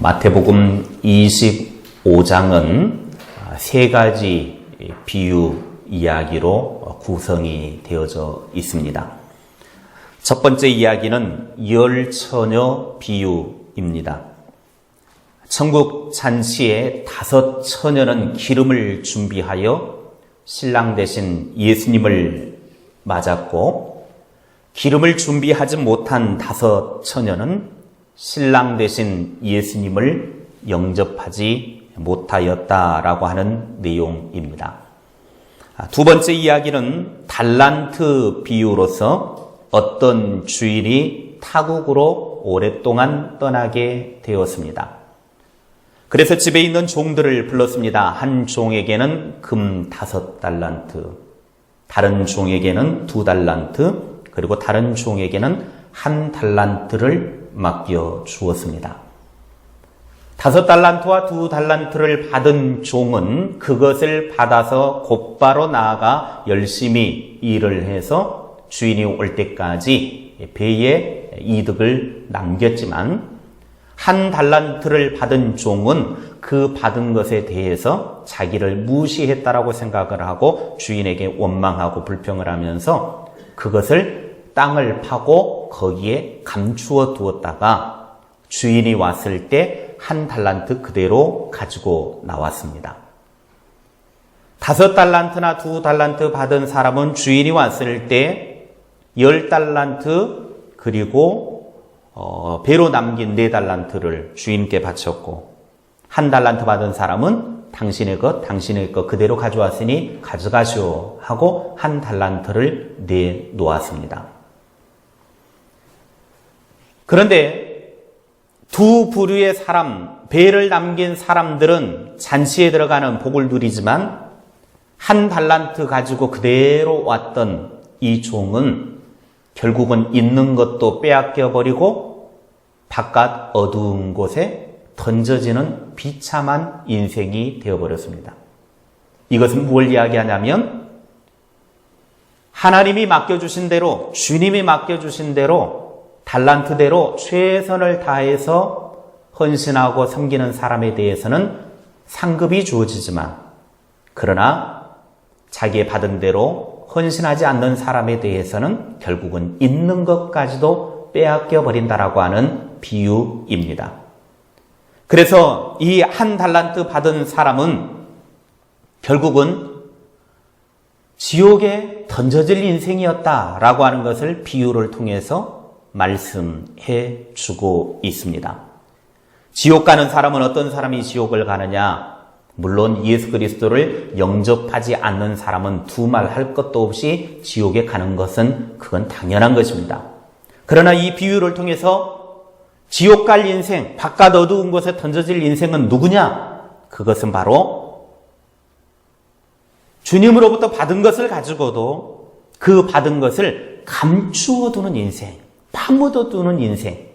마태복음 25장은 세 가지 비유 이야기로 구성이 되어져 있습니다. 첫 번째 이야기는 열처녀 비유입니다. 천국 잔치에 5 처녀는 기름을 준비하여 신랑 되신 예수님을 맞았고, 기름을 준비하지 못한 5 처녀는 신랑 되신 예수님을 영접하지 못하였다라고 하는 내용입니다. 두 번째 이야기는 달란트 비유로서 어떤 주인이 타국으로 오랫동안 떠나게 되었습니다. 그래서 집에 있는 종들을 불렀습니다. 한 종에게는 금 5 달란트, 다른 종에게는 2 달란트, 그리고 다른 종에게는 1 달란트를 맡겨 주었습니다. 5 달란트와 2 달란트를 받은 종은 그것을 받아서 곧바로 나아가 열심히 일을 해서 주인이 올 때까지 배에 이득을 남겼지만, 1 달란트를 받은 종은 그 받은 것에 대해서 자기를 무시했다라고 생각을 하고 주인에게 원망하고 불평을 하면서 그것을 땅을 파고 거기에 감추어 두었다가 주인이 왔을 때 1 달란트 그대로 가지고 나왔습니다. 5 달란트나 2 달란트 받은 사람은 주인이 왔을 때 10 달란트 그리고 배로 남긴 4 달란트를 주인께 바쳤고, 1 달란트 받은 사람은 당신의 것 그대로 가져왔으니 가져가시오 하고 1 달란트를 내놓았습니다. 그런데 두 부류의 사람, 배를 남긴 사람들은 잔치에 들어가는 복을 누리지만 1 달란트 가지고 그대로 왔던 이 종은 결국은 있는 것도 빼앗겨 버리고 바깥 어두운 곳에 던져지는 비참한 인생이 되어버렸습니다. 이것은 무엇을 이야기하냐면, 하나님이 맡겨주신 대로, 주님이 맡겨주신 대로 달란트대로 최선을 다해서 헌신하고 섬기는 사람에 대해서는 상급이 주어지지만, 그러나 자기의 받은 대로 헌신하지 않는 사람에 대해서는 결국은 있는 것까지도 빼앗겨 버린다라고 하는 비유입니다. 그래서 이 1 달란트 받은 사람은 결국은 지옥에 던져질 인생이었다라고 하는 것을 비유를 통해서 말씀해 주고 있습니다. 지옥 가는 사람은 어떤 사람이 지옥을 가느냐? 물론 예수 그리스도를 영접하지 않는 사람은 두말할 것도 없이 지옥에 가는 것은 그건 당연한 것입니다. 그러나 이 비유를 통해서 지옥 갈 인생, 바깥 어두운 곳에 던져질 인생은 누구냐? 그것은 바로 주님으로부터 받은 것을 가지고도 그 받은 것을 감추어 두는 인생, 파묻어 두는 인생,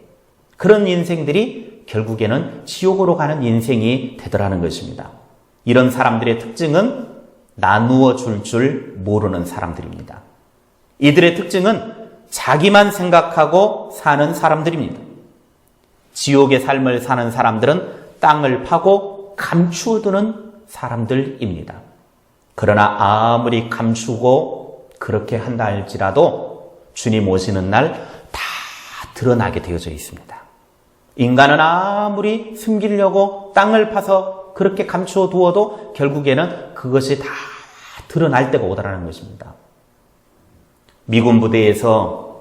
그런 인생들이 결국에는 지옥으로 가는 인생이 되더라는 것입니다. 이런 사람들의 특징은 나누어 줄 모르는 사람들입니다. 이들의 특징은 자기만 생각하고 사는 사람들입니다. 지옥의 삶을 사는 사람들은 땅을 파고 감추어 두는 사람들입니다. 그러나 아무리 감추고 그렇게 한다 할지라도 주님 오시는 날 다 드러나게 되어져 있습니다. 인간은 아무리 숨기려고 땅을 파서 그렇게 감추어 두어도 결국에는 그것이 다 드러날 때가 오더라는 것입니다. 미군 부대에서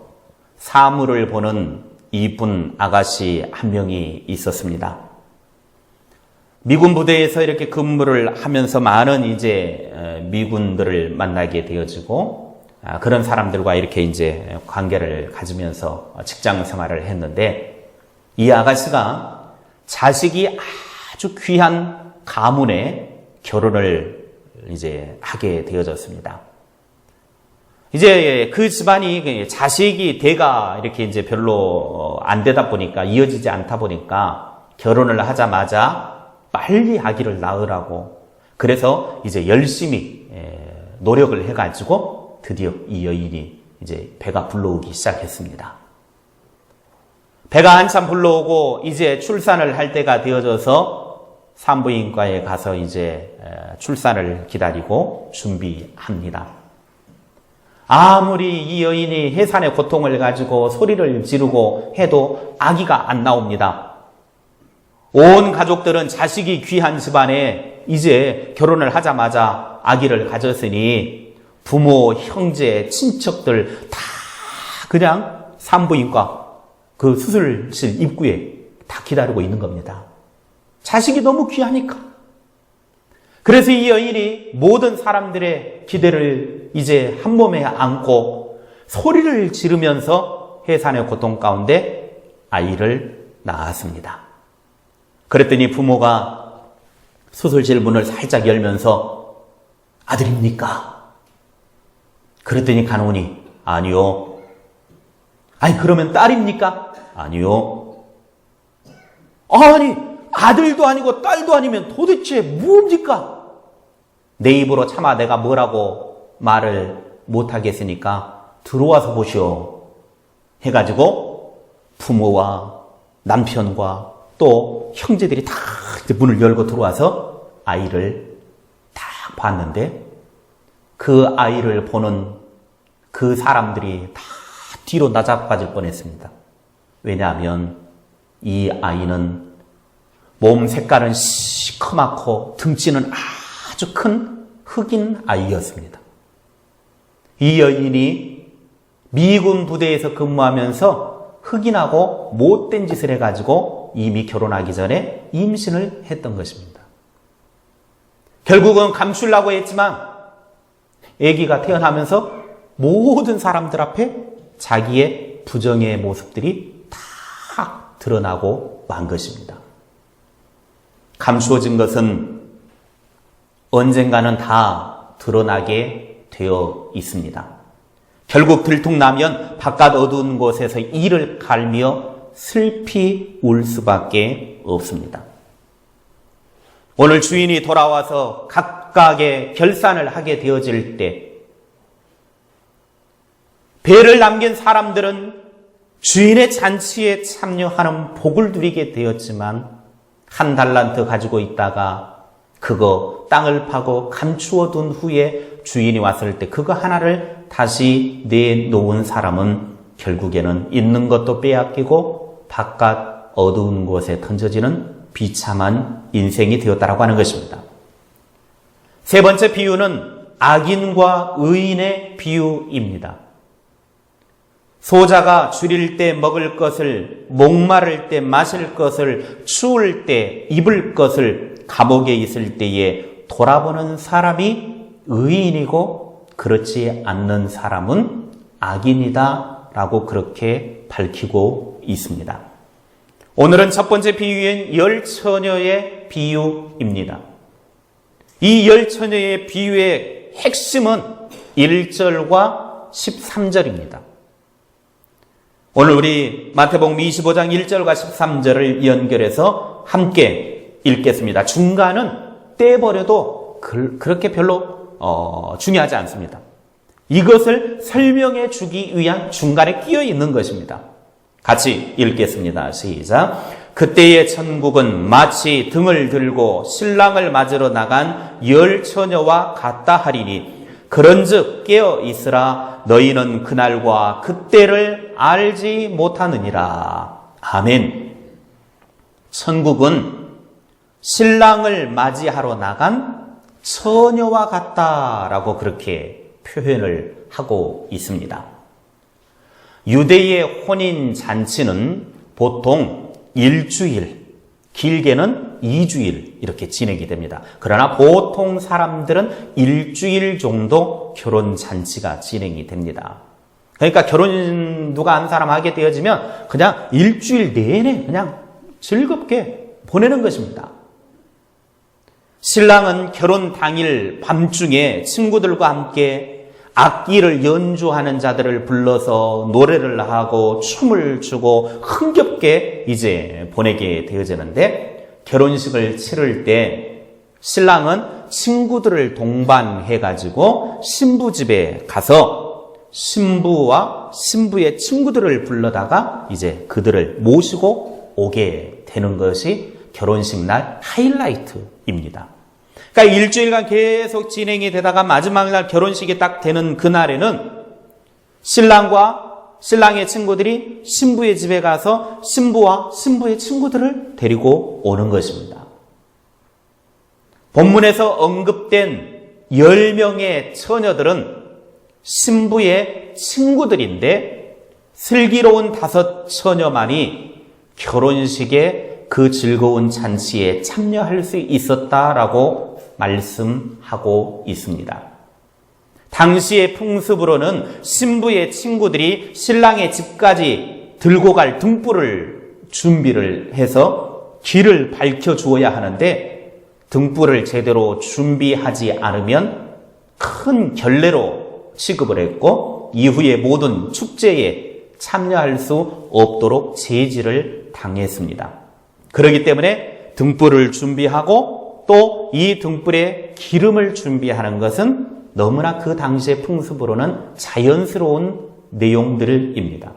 사물을 보는 이쁜 아가씨 한 명이 있었습니다. 미군 부대에서 이렇게 근무를 하면서 많은 이제 미군들을 만나게 되어지고, 그런 사람들과 이렇게 이제 관계를 가지면서 직장 생활을 했는데, 이 아가씨가 자식이 아주 귀한 가문에 결혼을 이제 하게 되어졌습니다. 이제 그 집안이 자식이 대가 이렇게 이제 별로 안 되다 보니까, 이어지지 않다 보니까 결혼을 하자마자 빨리 아기를 낳으라고, 그래서 이제 열심히 노력을 해가지고 드디어 이 여인이 이제 배가 불러오기 시작했습니다. 배가 한참 불러오고 이제 출산을 할 때가 되어져서 산부인과에 가서 이제 출산을 기다리고 준비합니다. 아무리 이 여인이 해산의 고통을 가지고 소리를 지르고 해도 아기가 안 나옵니다. 온 가족들은 자식이 귀한 집안에 이제 결혼을 하자마자 아기를 가졌으니 부모, 형제, 친척들 다 그냥 산부인과 그 수술실 입구에 다 기다리고 있는 겁니다. 자식이 너무 귀하니까. 그래서 이 여인이 모든 사람들의 기대를 이제 한 몸에 안고 소리를 지르면서 해산의 고통 가운데 아이를 낳았습니다. 그랬더니 부모가 수술실 문을 살짝 열면서 아들입니까? 그랬더니 간호원이 아니요. 아니 그러면 딸입니까? 아니요. 아니 아들도 아니고 딸도 아니면 도대체 뭡니까? 내 입으로 차마 내가 뭐라고 말을 못하겠으니까 들어와서 보시오 해가지고 부모와 남편과 또 형제들이 다 문을 열고 들어와서 아이를 딱 봤는데 그 아이를 보는 그 사람들이 다 뒤로 나자빠질 뻔했습니다. 왜냐하면 이 아이는 몸 색깔은 시커멓고 등치는 아주 큰 흑인 아이였습니다. 이 여인이 미군 부대에서 근무하면서 흑인하고 못된 짓을 해가지고 이미 결혼하기 전에 임신을 했던 것입니다. 결국은 감추려고 했지만 아기가 태어나면서 모든 사람들 앞에 자기의 부정의 모습들이 다 드러나고 만 것입니다. 감추어진 것은 언젠가는 다 드러나게 되어 있습니다. 결국 들통나면 바깥 어두운 곳에서 이를 갈며 슬피 울 수밖에 없습니다. 오늘 주인이 돌아와서 각각의 결산을 하게 되어질 때 배를 남긴 사람들은 주인의 잔치에 참여하는 복을 누리게 되었지만 한 달란트 가지고 있다가 그거 땅을 파고 감추어 둔 후에 주인이 왔을 때 그거 하나를 다시 내놓은 사람은 결국에는 있는 것도 빼앗기고 바깥 어두운 곳에 던져지는 비참한 인생이 되었다라고 하는 것입니다. 세 번째 비유는 악인과 의인의 비유입니다. 소자가 줄일 때 먹을 것을, 목마를 때 마실 것을, 추울 때 입을 것을 감옥에 있을 때에 돌아보는 사람이 의인이고 그렇지 않는 사람은 악인이다 라고 그렇게 밝히고 있습니다. 오늘은 첫 번째 비유인 열 처녀의 비유입니다. 이 열 처녀의 비유의 핵심은 1절과 13절입니다. 오늘 우리 마태복음 25장 1절과 13절을 연결해서 함께 읽겠습니다. 중간은 떼버려도 그렇게 별로 중요하지 않습니다. 이것을 설명해 주기 위한 중간에 끼어 있는 것입니다. 같이 읽겠습니다. 시작. 그때의 천국은 마치 등을 들고 신랑을 맞으러 나간 열 처녀와 같다 하리니 그런즉 깨어 있으라 너희는 그날과 그때를 알지 못하느니라. 아멘. 천국은 신랑을 맞이하러 나간 처녀와 같다라고 그렇게 표현을 하고 있습니다. 유대의 혼인 잔치는 보통 일주일, 길게는 2주일 이렇게 진행이 됩니다. 그러나 보통 사람들은 일주일 정도 결혼 잔치가 진행이 됩니다. 그러니까 결혼 누가 한 사람 하게 되어지면 그냥 일주일 내내 그냥 즐겁게 보내는 것입니다. 신랑은 결혼 당일 밤중에 친구들과 함께 악기를 연주하는 자들을 불러서 노래를 하고 춤을 추고 흥겹게 이제 보내게 되어지는데 결혼식을 치를 때 신랑은 친구들을 동반해가지고 신부 집에 가서 신부와 신부의 친구들을 불러다가 이제 그들을 모시고 오게 되는 것이 결혼식 날 하이라이트입니다. 그러니까 일주일간 계속 진행이 되다가 마지막 날 결혼식이 딱 되는 그날에는 신랑과 신랑의 친구들이 신부의 집에 가서 신부와 신부의 친구들을 데리고 오는 것입니다. 본문에서 언급된 10명의 처녀들은 신부의 친구들인데 슬기로운 5 처녀만이 결혼식에 그 즐거운 잔치에 참여할 수 있었다라고 말씀하고 있습니다. 당시의 풍습으로는 신부의 친구들이 신랑의 집까지 들고 갈 등불을 준비를 해서 길을 밝혀주어야 하는데 등불을 제대로 준비하지 않으면 큰 결례로 취급을 했고 이후에 모든 축제에 참여할 수 없도록 제지를 당했습니다. 그렇기 때문에 등불을 준비하고 또 이 등불에 기름을 준비하는 것은 너무나 그 당시의 풍습으로는 자연스러운 내용들입니다.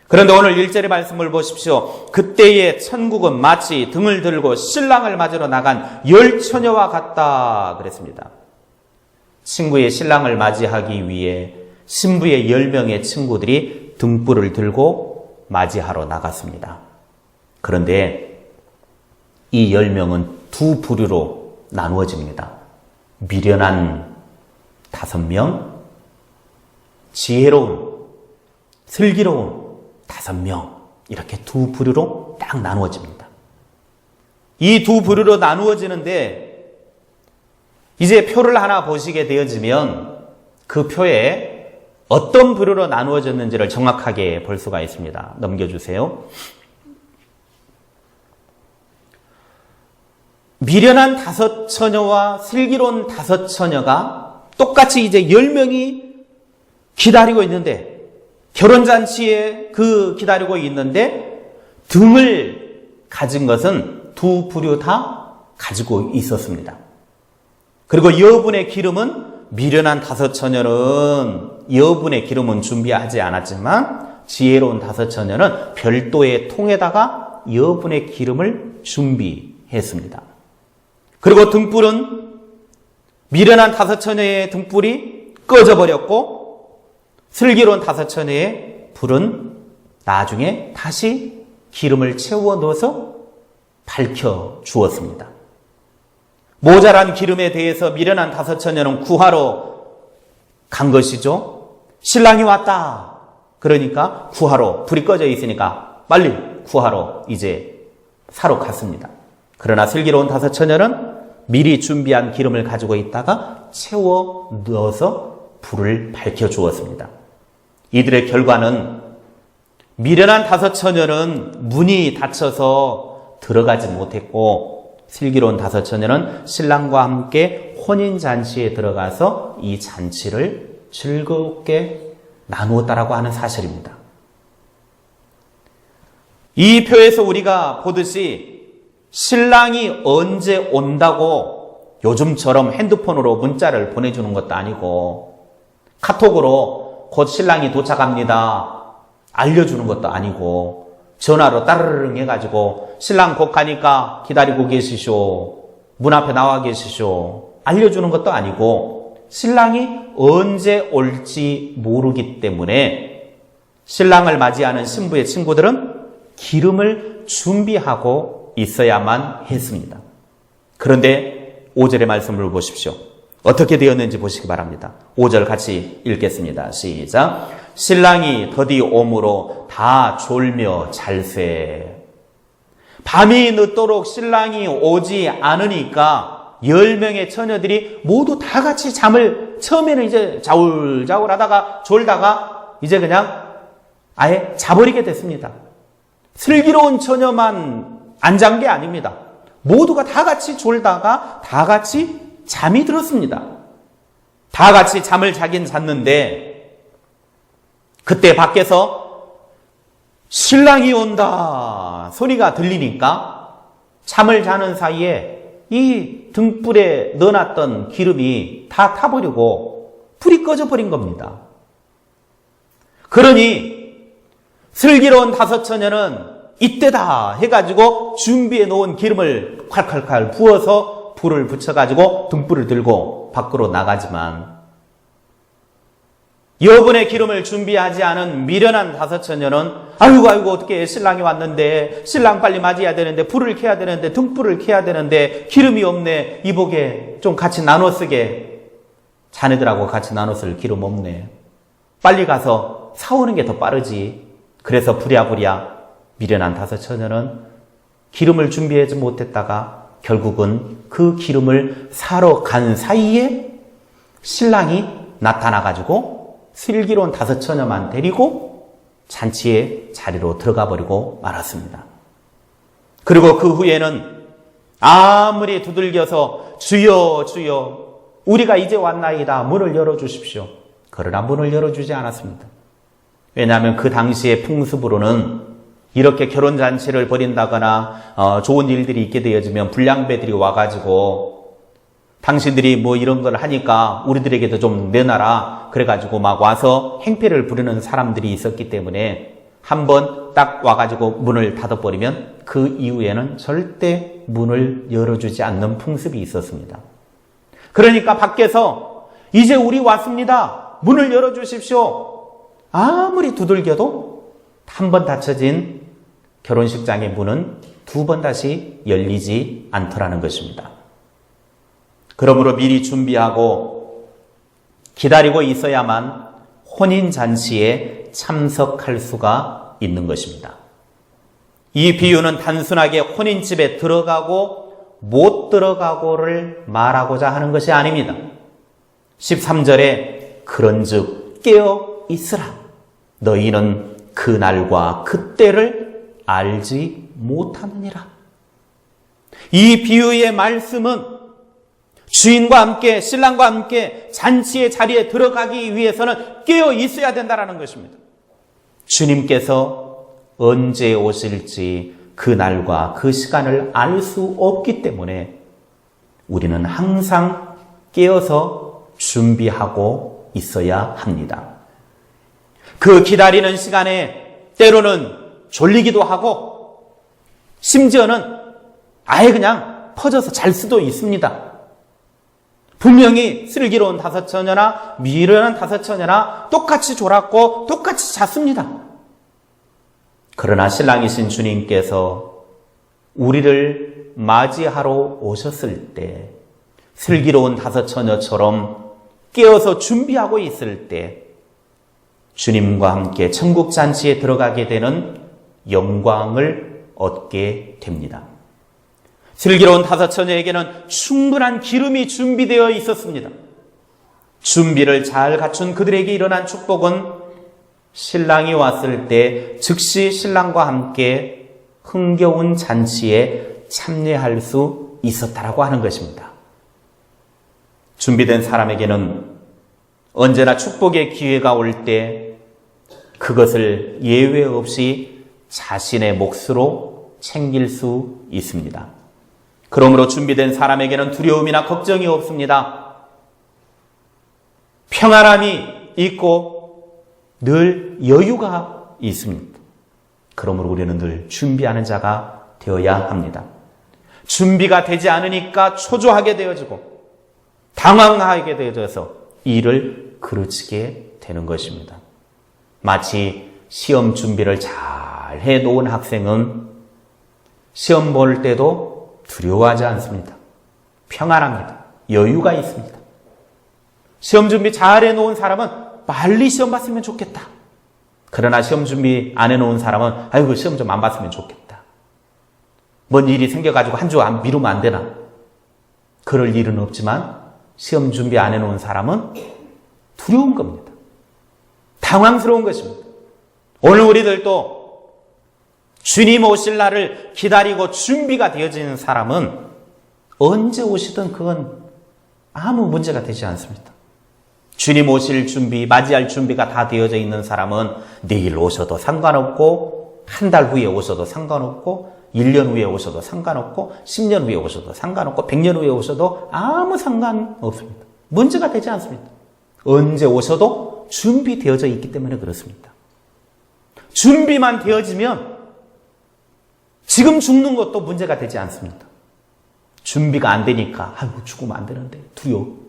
그런데 오늘 1절의 말씀을 보십시오. 그때의 천국은 마치 등을 들고 신랑을 맞으러 나간 10처녀와 같다 그랬습니다. 친구의 신랑을 맞이하기 위해 신부의 10명의 친구들이 등불을 들고 맞이하러 나갔습니다. 그런데 이 10명은 두 부류로 나누어집니다. 미련한 5명, 지혜로운, 슬기로운 5명, 이렇게 두 부류로 딱 나누어집니다. 이 두 부류로 나누어지는데 이제 표를 하나 보시게 되어지면 그 표에 어떤 부류로 나누어졌는지를 정확하게 볼 수가 있습니다. 넘겨주세요. 미련한 5 처녀와 슬기로운 5 처녀가 똑같이 이제 10명이 기다리고 있는데 결혼잔치에 기다리고 있는데 등을 가진 것은 두 부류 다 가지고 있었습니다. 그리고 여분의 기름은 미련한 5 처녀는 여분의 기름은 준비하지 않았지만 지혜로운 5 처녀는 별도의 통에다가 여분의 기름을 준비했습니다. 그리고 등불은 미련한 5 처녀의 등불이 꺼져버렸고 슬기로운 5 처녀의 불은 나중에 다시 기름을 채워 넣어서 밝혀 주었습니다. 모자란 기름에 대해서 미련한 5 처녀는 구하러 간 것이죠. 신랑이 왔다. 그러니까 구하러, 불이 꺼져 있으니까 빨리 구하러 이제 사러 갔습니다. 그러나 슬기로운 5 처녀는 미리 준비한 기름을 가지고 있다가 채워 넣어서 불을 밝혀 주었습니다. 이들의 결과는 미련한 5 처녀는 문이 닫혀서 들어가지 못했고 슬기로운 5 처녀는 신랑과 함께 혼인잔치에 들어가서 이 잔치를 즐겁게 나누었다라고 하는 사실입니다. 이 표에서 우리가 보듯이 신랑이 언제 온다고 요즘처럼 핸드폰으로 문자를 보내주는 것도 아니고 카톡으로 곧 신랑이 도착합니다 알려주는 것도 아니고 전화로 따르릉 해가지고 신랑 곧 가니까 기다리고 계시쇼 문 앞에 나와 계시쇼 알려주는 것도 아니고 신랑이 언제 올지 모르기 때문에 신랑을 맞이하는 신부의 친구들은 기름을 준비하고 있어야만 했습니다. 그런데 5절의 말씀을 보십시오. 어떻게 되었는지 보시기 바랍니다. 5절 같이 읽겠습니다. 시작. 신랑이 더디 오므로 다 졸며 잘세. 밤이 늦도록 신랑이 오지 않으니까 10명의 처녀들이 모두 다 같이 잠을 처음에는 이제 자울자울 하다가 졸다가 이제 그냥 아예 자버리게 됐습니다. 슬기로운 처녀만 안 잔 게 아닙니다. 모두가 다 같이 졸다가 다 같이 잠이 들었습니다. 다 같이 잠을 자긴 잤는데 그때 밖에서 신랑이 온다 소리가 들리니까 잠을 자는 사이에 이 등불에 넣어놨던 기름이 다 타버리고 불이 꺼져버린 겁니다. 그러니 슬기로운 다섯 처녀는 이때다 해가지고 준비해 놓은 기름을 콸콸콸 부어서 불을 붙여가지고 등불을 들고 밖으로 나가지만 여분의 기름을 준비하지 않은 미련한 다섯 처녀는 아이고 어떻게 신랑이 왔는데 신랑 빨리 맞이해야 되는데 불을 켜야 되는데 등불을 켜야 되는데 기름이 없네. 이복에 좀 같이 나눠 쓰게. 자네들하고 같이 나눠 쓸 기름 없네. 빨리 가서 사오는 게 더 빠르지. 그래서 부랴부랴 미련한 다섯 처녀는 기름을 준비하지 못했다가 결국은 그 기름을 사러 간 사이에 신랑이 나타나가지고 슬기로운 다섯 처녀만 데리고 잔치의 자리로 들어가 버리고 말았습니다. 그리고 그 후에는 아무리 두들겨서 주여 주여 우리가 이제 왔나이다 문을 열어주십시오. 그러나 문을 열어주지 않았습니다. 왜냐하면 그 당시의 풍습으로는 이렇게 결혼잔치를 벌인다거나 좋은 일들이 있게 되어지면 불량배들이 와가지고 당신들이 뭐 이런 걸 하니까 우리들에게도 좀 내놔라. 그래가지고 막 와서 행패를 부르는 사람들이 있었기 때문에 한번 딱 와가지고 문을 닫아버리면 그 이후에는 절대 문을 열어주지 않는 풍습이 있었습니다. 그러니까 밖에서 이제 우리 왔습니다. 문을 열어주십시오. 아무리 두들겨도 한 번 닫혀진 결혼식장의 문은 두 번 다시 열리지 않더라는 것입니다. 그러므로 미리 준비하고 기다리고 있어야만 혼인잔치에 참석할 수가 있는 것입니다. 이 비유는 단순하게 혼인집에 들어가고 못 들어가고를 말하고자 하는 것이 아닙니다. 13절에 그런즉 깨어 있으라. 너희는 그 날과 그 때를 알지 못하느니라. 이 비유의 말씀은 주인과 함께 신랑과 함께 잔치의 자리에 들어가기 위해서는 깨어 있어야 된다는 것입니다. 주님께서 언제 오실지 그 날과 그 시간을 알 수 없기 때문에 우리는 항상 깨어서 준비하고 있어야 합니다. 그 기다리는 시간에 때로는 졸리기도 하고 심지어는 아예 그냥 퍼져서 잘 수도 있습니다. 분명히 슬기로운 다섯 처녀나 미련한 다섯 처녀나 똑같이 졸았고 똑같이 잤습니다. 그러나 신랑이신 주님께서 우리를 맞이하러 오셨을 때 슬기로운 다섯 처녀처럼 깨어서 준비하고 있을 때 주님과 함께 천국 잔치에 들어가게 되는 영광을 얻게 됩니다. 슬기로운 다섯 처녀에게는 충분한 기름이 준비되어 있었습니다. 준비를 잘 갖춘 그들에게 일어난 축복은 신랑이 왔을 때 즉시 신랑과 함께 흥겨운 잔치에 참여할 수 있었다라고 하는 것입니다. 준비된 사람에게는 언제나 축복의 기회가 올 때 그것을 예외 없이 자신의 몫으로 챙길 수 있습니다. 그러므로 준비된 사람에게는 두려움이나 걱정이 없습니다. 평안함이 있고 늘 여유가 있습니다. 그러므로 우리는 늘 준비하는 자가 되어야 합니다. 준비가 되지 않으니까 초조하게 되어지고 당황하게 되어져서 일을 그르치게 되는 것입니다. 마치 시험 준비를 잘 해놓은 학생은 시험 볼 때도 두려워하지 않습니다. 평안합니다. 여유가 있습니다. 시험 준비 잘 해놓은 사람은 빨리 시험 봤으면 좋겠다. 그러나 시험 준비 안 해놓은 사람은 아이고 시험 좀 안 봤으면 좋겠다. 뭔 일이 생겨가지고 한 주 안 미루면 안 되나. 그럴 일은 없지만 시험 준비 안 해놓은 사람은 두려운 겁니다. 당황스러운 것입니다. 오늘 우리들도 주님 오실 날을 기다리고 준비가 되어지는 사람은 언제 오시든 그건 아무 문제가 되지 않습니다. 주님 오실 준비, 맞이할 준비가 다 되어져 있는 사람은 내일 오셔도 상관없고 한 달 후에 오셔도 상관없고 1년 후에 오셔도 상관없고 10년 후에 오셔도 상관없고 100년 후에 오셔도 아무 상관없습니다. 문제가 되지 않습니다. 언제 오셔도 준비되어져 있기 때문에 그렇습니다. 준비만 되어지면 지금 죽는 것도 문제가 되지 않습니다. 준비가 안 되니까 아이고 죽으면 안 되는데 두려워.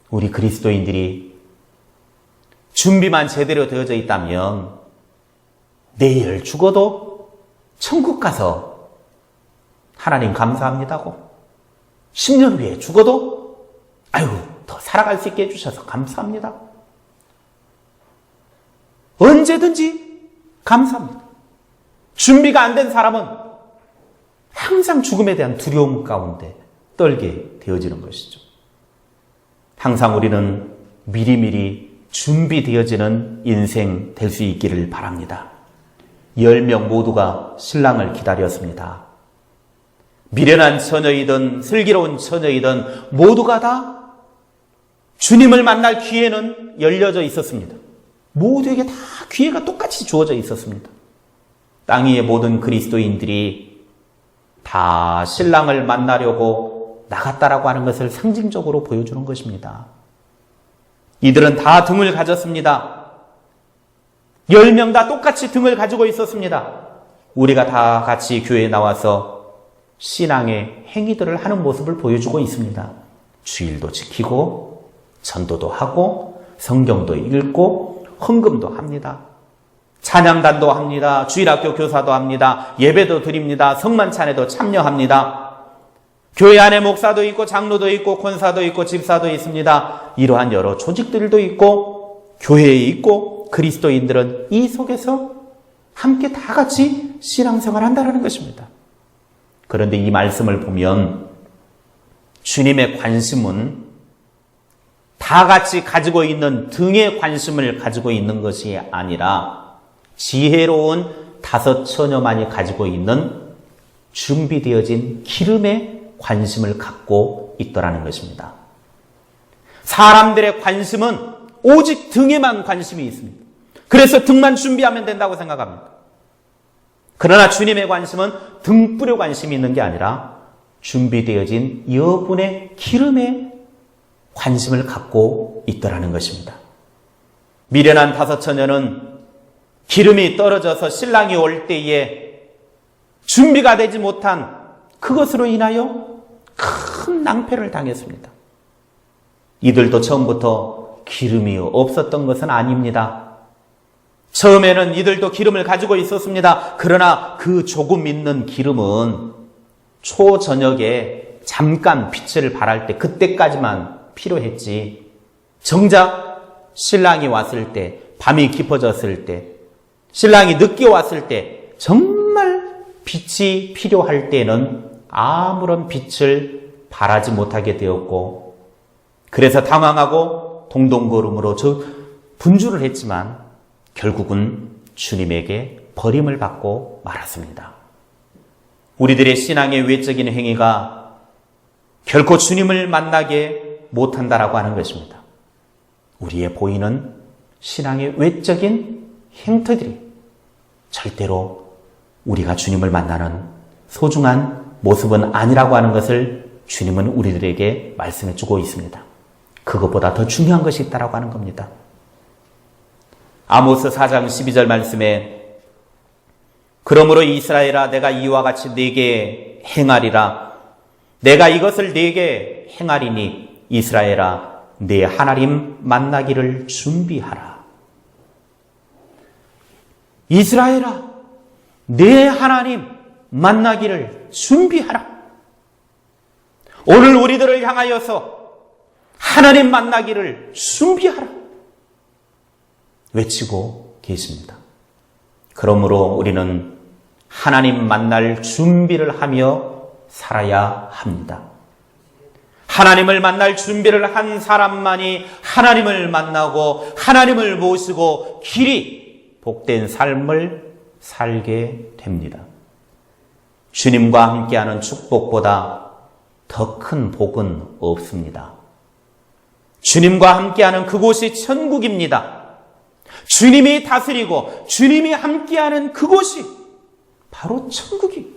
우리 그리스도인들이 준비만 제대로 되어져 있다면 내일 죽어도 천국 가서 하나님 감사합니다고, 10년 후에 죽어도 아유 더 살아갈 수 있게 해주셔서 감사합니다, 언제든지 감사합니다. 준비가 안 된 사람은 항상 죽음에 대한 두려움 가운데 떨게 되어지는 것이죠. 항상 우리는 미리미리 준비되어지는 인생 될 수 있기를 바랍니다. 10명 모두가 신랑을 기다렸습니다. 미련한 처녀이든 슬기로운 처녀이든 모두가 다 주님을 만날 기회는 열려져 있었습니다. 모두에게 다 기회가 똑같이 주어져 있었습니다. 땅 위의 모든 그리스도인들이 다 신랑을 만나려고 나갔다라고 하는 것을 상징적으로 보여주는 것입니다. 이들은 다 등을 가졌습니다. 10명 다 똑같이 등을 가지고 있었습니다. 우리가 다 같이 교회에 나와서 신앙의 행위들을 하는 모습을 보여주고 있습니다. 주일도 지키고 전도도 하고 성경도 읽고 헌금도 합니다. 찬양단도 합니다. 주일학교 교사도 합니다. 예배도 드립니다. 성만찬에도 참여합니다. 교회 안에 목사도 있고 장로도 있고 권사도 있고 집사도 있습니다. 이러한 여러 조직들도 있고 교회에 있고 그리스도인들은 이 속에서 함께 다 같이 신앙생활을 한다는 것입니다. 그런데 이 말씀을 보면 주님의 관심은 다 같이 가지고 있는 등의 관심을 가지고 있는 것이 아니라 지혜로운 5 처녀만이 가지고 있는 준비되어진 기름의 관심을 갖고 있더라는 것입니다. 사람들의 관심은 오직 등에만 관심이 있습니다. 그래서 등만 준비하면 된다고 생각합니다. 그러나 주님의 관심은 등불에 관심이 있는 게 아니라 준비되어진 여분의 기름에 관심을 갖고 있더라는 것입니다. 미련한 5 처녀는 기름이 떨어져서 신랑이 올 때에 준비가 되지 못한 그것으로 인하여 큰 낭패를 당했습니다. 이들도 처음부터 기름이 없었던 것은 아닙니다. 처음에는 이들도 기름을 가지고 있었습니다. 그러나 그 조금 있는 기름은 초저녁에 잠깐 빛을 발할 때 그때까지만 필요했지, 정작 신랑이 왔을 때, 밤이 깊어졌을 때, 신랑이 늦게 왔을 때 정말 빛이 필요할 때는 아무런 빛을 발하지 못하게 되었고, 그래서 당황하고 동동걸음으로 분주를 했지만 결국은 주님에게 버림을 받고 말았습니다. 우리들의 신앙의 외적인 행위가 결코 주님을 만나게 못한다라고 하는 것입니다. 우리의 보이는 신앙의 외적인 행태들이 절대로 우리가 주님을 만나는 소중한 모습은 아니라고 하는 것을 주님은 우리들에게 말씀해 주고 있습니다. 그것보다 더 중요한 것이 있다라고 하는 겁니다. 아모스 4장 12절 말씀에 그러므로 이스라엘아 내가 이와 같이 네게 행하리라. 내가 이것을 네게 행하리니 이스라엘아 네 하나님 만나기를 준비하라. 이스라엘아 네 하나님 만나기를 준비하라. 오늘 우리들을 향하여서 하나님 만나기를 준비하라 외치고 계십니다. 그러므로 우리는 하나님 만날 준비를 하며 살아야 합니다. 하나님을 만날 준비를 한 사람만이 하나님을 만나고 하나님을 모시고 길이 복된 삶을 살게 됩니다. 주님과 함께하는 축복보다 더 큰 복은 없습니다. 주님과 함께하는 그곳이 천국입니다. 주님이 다스리고 주님이 함께하는 그곳이 바로 천국이.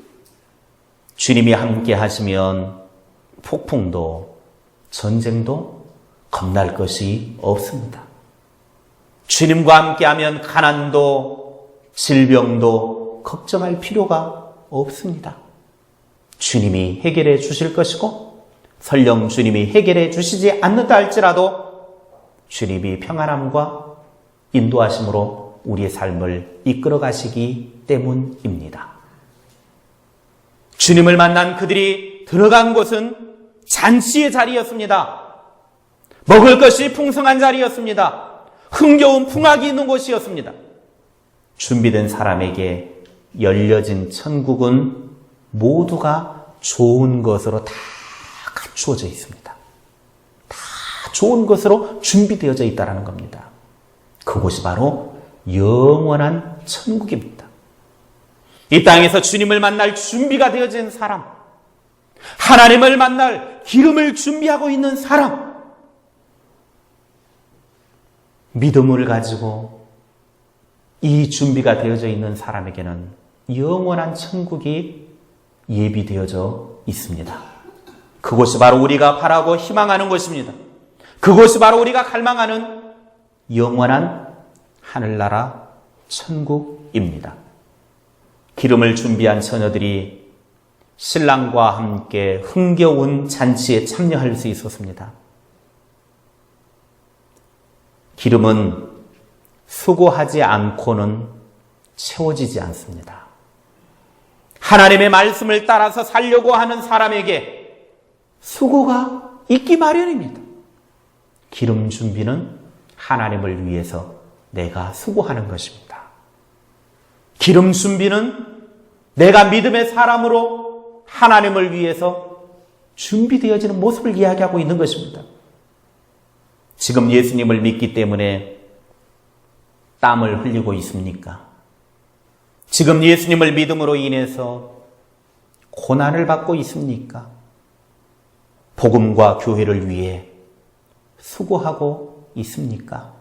주님이 함께 하시면 폭풍도 전쟁도 겁날 것이 없습니다. 주님과 함께하면 가난도 질병도 걱정할 필요가 없습니다. 주님이 해결해 주실 것이고 설령 주님이 해결해 주시지 않는다 할지라도 주님이 평안함과 인도하심으로 우리의 삶을 이끌어 가시기 때문입니다. 주님을 만난 그들이 들어간 곳은 잔치의 자리였습니다. 먹을 것이 풍성한 자리였습니다. 흥겨운 풍악이 있는 곳이었습니다. 준비된 사람에게 열려진 천국은 모두가 좋은 것으로 다 갖추어져 있습니다. 다 좋은 것으로 준비되어져 있다는 겁니다. 그곳이 바로 영원한 천국입니다. 이 땅에서 주님을 만날 준비가 되어진 사람, 하나님을 만날 기름을 준비하고 있는 사람, 믿음을 가지고 이 준비가 되어져 있는 사람에게는 영원한 천국이 예비되어져 있습니다. 그곳이 바로 우리가 바라고 희망하는 곳입니다. 그곳이 바로 우리가 갈망하는 영원한 하늘나라 천국입니다. 기름을 준비한 처녀들이 신랑과 함께 흥겨운 잔치에 참여할 수 있었습니다. 기름은 수고하지 않고는 채워지지 않습니다. 하나님의 말씀을 따라서 살려고 하는 사람에게 수고가 있기 마련입니다. 기름 준비는 하나님을 위해서 내가 수고하는 것입니다. 기름 준비는 내가 믿음의 사람으로 하나님을 위해서 준비되어지는 모습을 이야기하고 있는 것입니다. 지금 예수님을 믿기 때문에 땀을 흘리고 있습니까? 지금 예수님을 믿음으로 인해서 고난을 받고 있습니까? 복음과 교회를 위해 수고하고 있습니까?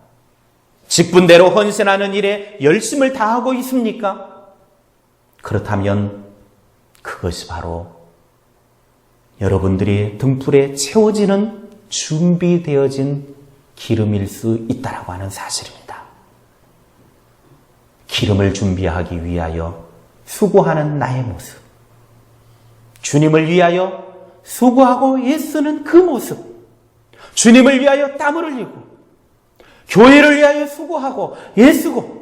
직분대로 헌신하는 일에 열심을 다하고 있습니까? 그렇다면 그것이 바로 여러분들의 등불에 채워지는 준비되어진 기름일 수 있다라고 하는 사실입니다. 기름을 준비하기 위하여 수고하는 나의 모습, 주님을 위하여 수고하고 애쓰는 그 모습, 주님을 위하여 땀을 흘리고 교회를 위하여 수고하고 애쓰고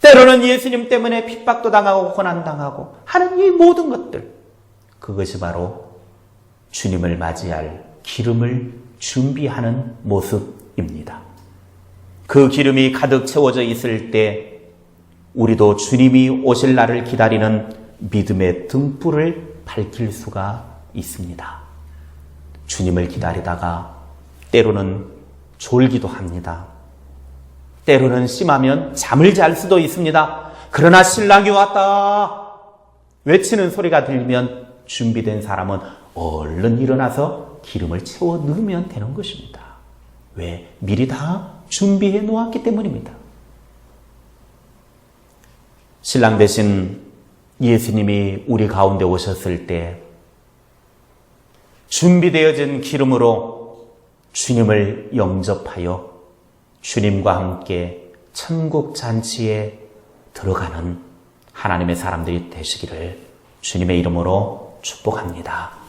때로는 예수님 때문에 핍박도 당하고 고난당하고 하는 이 모든 것들, 그것이 바로 주님을 맞이할 기름을 준비하는 모습입니다. 그 기름이 가득 채워져 있을 때 우리도 주님이 오실 날을 기다리는 믿음의 등불을 밝힐 수가 있습니다. 주님을 기다리다가 때로는 졸기도 합니다. 때로는 심하면 잠을 잘 수도 있습니다. 그러나 신랑이 왔다 외치는 소리가 들리면 준비된 사람은 얼른 일어나서 기름을 채워 넣으면 되는 것입니다. 왜? 미리 다 준비해 놓았기 때문입니다. 신랑 대신 예수님이 우리 가운데 오셨을 때 준비되어진 기름으로 주님을 영접하여 주님과 함께 천국 잔치에 들어가는 하나님의 사람들이 되시기를 주님의 이름으로 축복합니다.